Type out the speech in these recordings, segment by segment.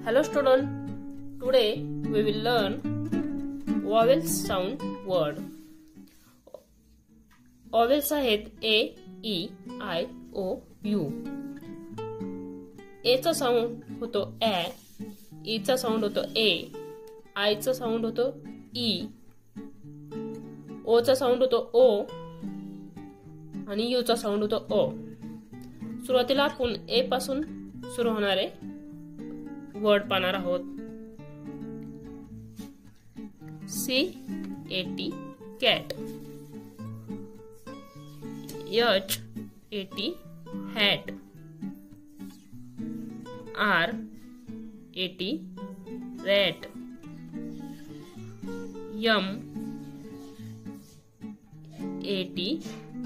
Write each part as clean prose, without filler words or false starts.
Hello student, today we will learn vowel sound word. Vowels आहेत A, E, I, O, U. A चा sound होतो A, E चा sound होतो A, I चा sound होतो E, O चा sound होतो O आणि U चा साऊंड होतो O. सुरुवातीला आपण A पासून सुरू होणारे वर्ड पाहणार आहोत. C-A-T cat, H-A-T hat, R-A-T rat, M-A-T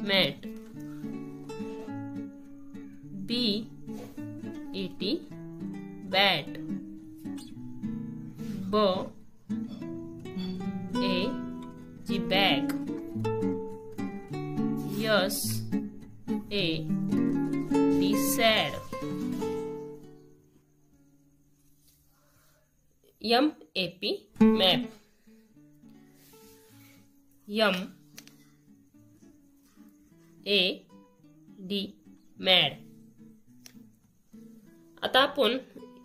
mat, B-A-T bat, B-A-G bag, S-A-D sad, M-A-P map, M-A-D mad. आता आपण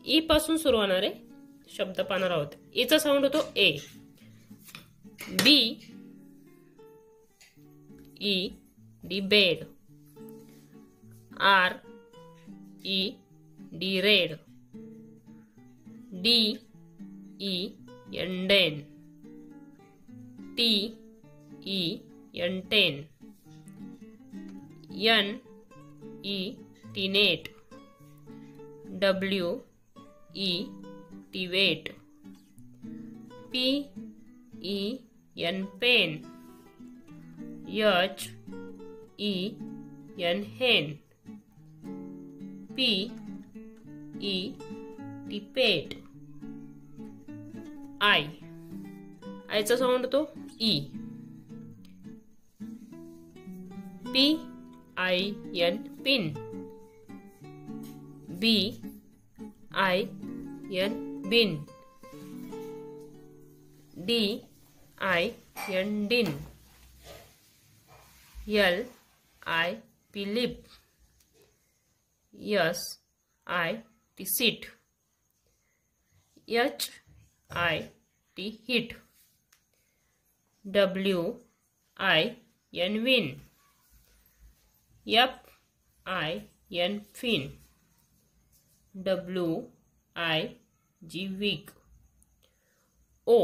ई पासून सुरू होणारे शब्द पाहणार आहोत. ई चा साऊंड होतो ए, B E D bed, R E D red, D E N den, T E N ten, N E T net, W E T weight, P E N pen, H E N hen, P E T pet, I चा sound होतो E, P I N pin, B I N bin, D I N din, L I P lip, S I T sit, H I T hit, W I N win, F I N fin, W I G week, O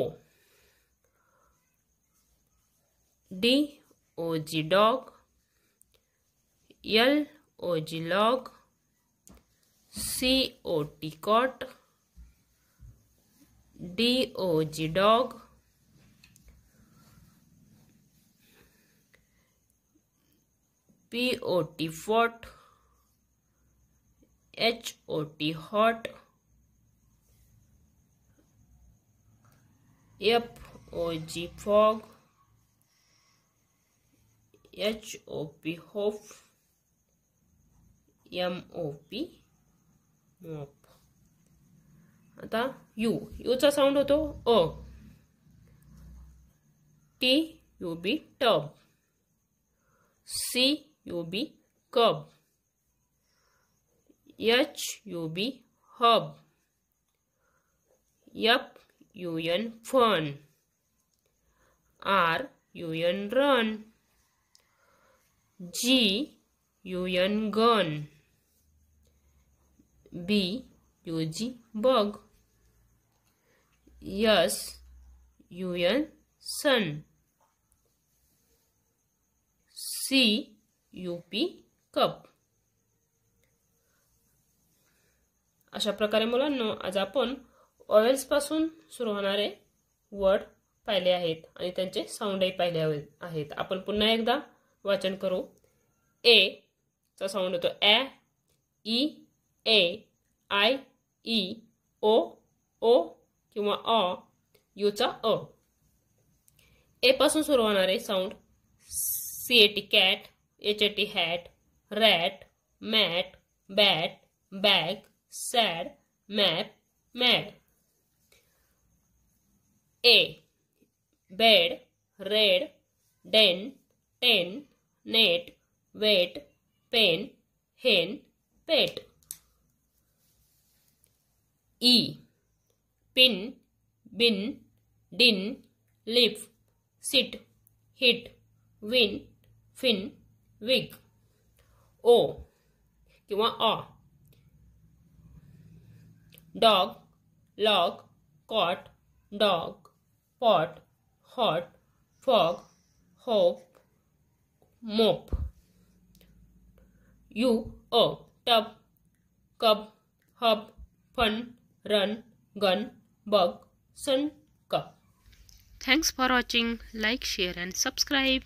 D O G dog, L O G log, C O T cot, D O G dog, P O T fort, H O T hot, F O G fog, H O P hope, M O P mop. आता U चा sound होतो अ, T U B tub, C U B cub, H U B hub, F U N fun, R U N run, G U N gun, B U G bug, S U N sun, C U P cup. अशा प्रकारे मुलांनो आज आपण व्हॉवेल्स पासून सुरू होणारे word पाहिले आहेत आणि त्यांचे साऊंडही पाहिले आहेत. आपण पुन्हा एकदा वाचन करू. ए चा साऊंड होतो A, E, A, I, E, O, O किंवा अ, यू चा अ. ए पासून सुरू होणारे sound C-A-T cat, H-A-T hat, rat, mat, bat, bag, sad, map, mad. A, bed, red, den, ten, net, wet, pen, hen, pet. E, pin, bin, din, live, sit, hit, win, fin, wig. O किंवा A, dog, log, cot, dog, pot, hot, fog, hope, mop. U, O, tub, cub, hub, fun, run, gun, bug, sun, cup. Thanks for watching. Like, share and subscribe.